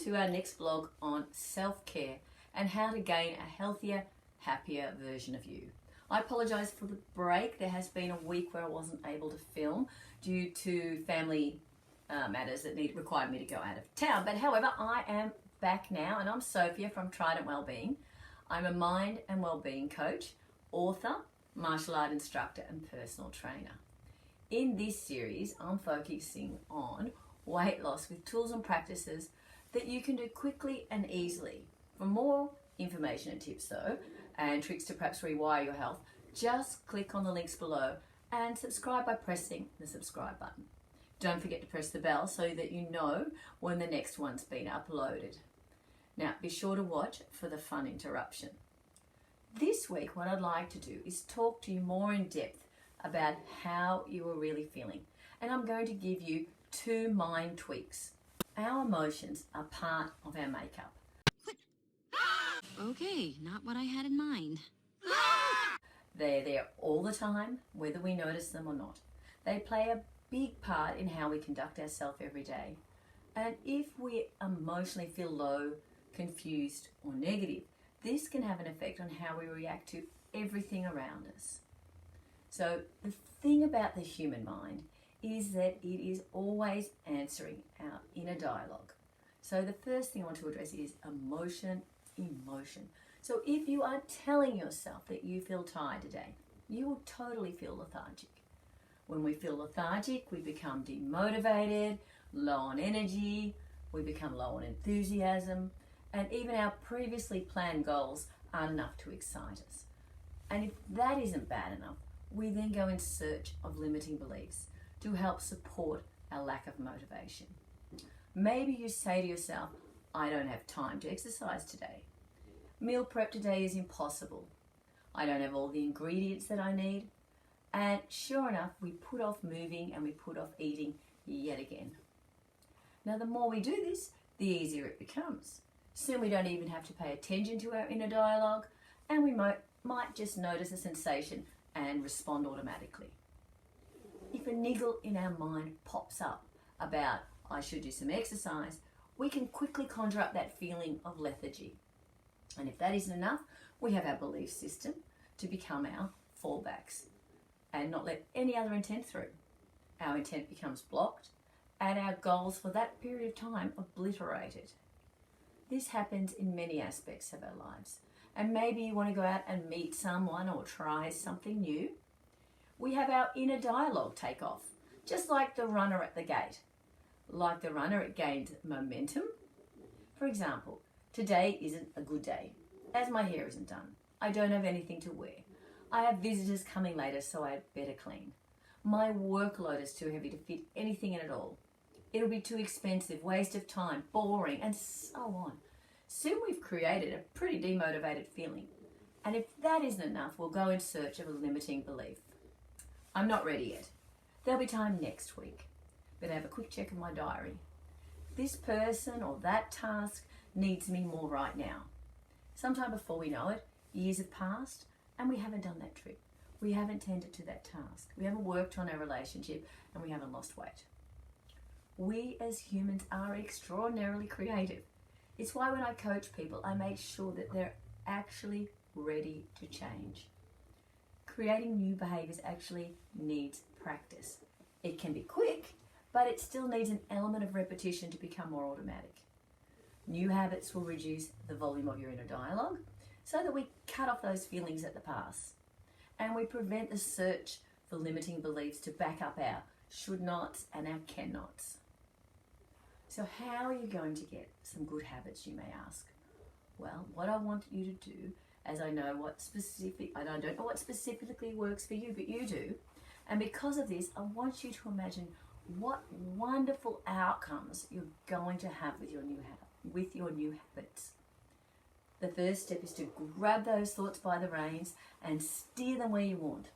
to our next blog on self-care and how to gain a healthier, happier version of you. I apologise for the break. There has been a week where I wasn't able to film due to family matters that required me to go out of town. But however, I am back now, and I'm Sophia from Trident Wellbeing. I'm a mind and wellbeing coach, author, martial art instructor and personal trainer. In this series, I'm focusing on weight loss with tools and practices that you can do quickly and easily. For more information and tips though, and tricks to perhaps rewire your health, just click on the links below and subscribe by pressing the subscribe button. Don't forget to press the bell so that you know when the next one's been uploaded. Now, be sure to watch for the fun interruption. This week, what I'd like to do is talk to you more in depth about how you are really feeling. And I'm going to give you 2 mind tweaks. Our emotions are part of our makeup. Okay, not what I had in mind. They're there all the time, whether we notice them or not. They play a big part in how we conduct ourselves every day. And if we emotionally feel low, confused, or negative, this can have an effect on how we react to everything around us. So the thing about the human mind is that it is always answering our inner dialogue. So the first thing I want to address is emotion. So if you are telling yourself that you feel tired today, you will totally feel lethargic. When we feel lethargic, we become demotivated, low on energy, we become low on enthusiasm, and even our previously planned goals aren't enough to excite us. And if that isn't bad enough, we then go in search of limiting beliefs to help support our lack of motivation. Maybe you say to yourself, I don't have time to exercise today. Meal prep today is impossible. I don't have all the ingredients that I need. And sure enough, we put off moving and we put off eating yet again. Now, the more we do this, the easier it becomes. Soon we don't even have to pay attention to our inner dialogue, and we might just notice a sensation and respond automatically. If a niggle in our mind pops up about, I should do some exercise, we can quickly conjure up that feeling of lethargy. And if that isn't enough, we have our belief system to become our fallbacks and not let any other intent through. Our intent becomes blocked and our goals for that period of time obliterated. This happens in many aspects of our lives. And maybe you want to go out and meet someone or try something new. We have our inner dialogue take off, just like the runner at the gate. Like the runner, it gains momentum. For example, today isn't a good day, as my hair isn't done. I don't have anything to wear. I have visitors coming later, so I had better clean. My workload is too heavy to fit anything in at all. It'll be too expensive, waste of time, boring, and so on. Soon we've created a pretty demotivated feeling. And if that isn't enough, we'll go in search of a limiting belief. I'm not ready yet. There'll be time next week. Better have a quick check of my diary. This person or that task needs me more right now. Sometime before we know it, years have passed and we haven't done that trip. We haven't tended to that task. We haven't worked on our relationship and we haven't lost weight. We as humans are extraordinarily creative. It's why when I coach people, I make sure that they're actually ready to change. Creating new behaviors actually needs practice. It can be quick, but it still needs an element of repetition to become more automatic. New habits will reduce the volume of your inner dialogue so that we cut off those feelings at the pass and we prevent the search for limiting beliefs to back up our should nots and our can nots. So how are you going to get some good habits, you may ask? Well, what I want you to do, as I don't know what specifically works for you, but you do, and because of this, I want you to imagine what wonderful outcomes you're going to have with your new habits. The first step is to grab those thoughts by the reins and steer them where you want.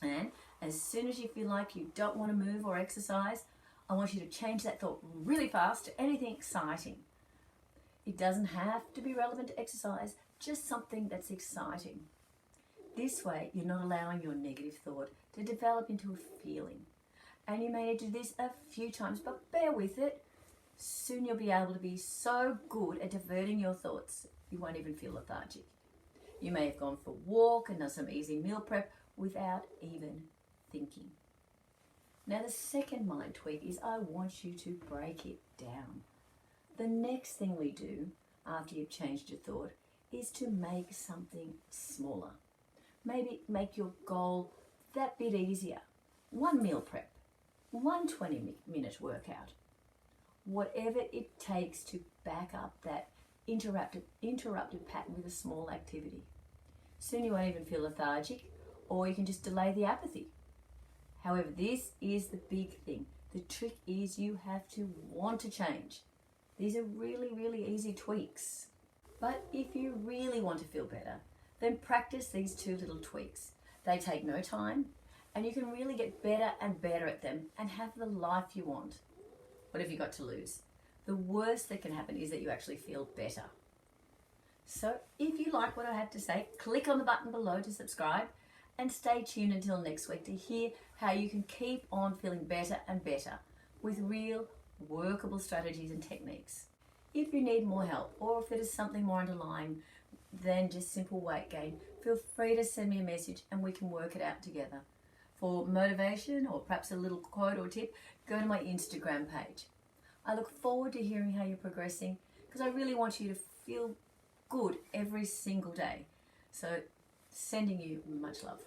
And as soon as you feel like you don't want to move or exercise, I want you to change that thought really fast to anything exciting. It doesn't have to be relevant to exercise, just something that's exciting. This way, you're not allowing your negative thought to develop into a feeling. And you may need to do this a few times, but bear with it. soon you'll be able to be so good at diverting your thoughts, you won't even feel lethargic. You may have gone for a walk and done some easy meal prep without even thinking. Now the second mind tweak is I want you to break it down. The next thing we do after you've changed your thought is to make something smaller. Maybe make your goal that bit easier. One meal prep, one 20-minute workout. Whatever it takes to back up that interrupted pattern with a small activity. Soon you won't even feel lethargic, or you can just delay the apathy. However, this is the big thing. The trick is you have to want to change. These are really, really easy tweaks. But if you really want to feel better, then practice these two little tweaks. They take no time, and you can really get better and better at them and have the life you want. What have you got to lose? The worst that can happen is that you actually feel better. So if you like what I had to say, click on the button below to subscribe and stay tuned until next week to hear how you can keep on feeling better and better with real workable strategies and techniques. If you need more help, or if it is something more underlying than just simple weight gain, feel free to send me a message and we can work it out together. For motivation or perhaps a little quote or tip, go to my Instagram page. I look forward to hearing how you're progressing because I really want you to feel good every single day. So sending you much love.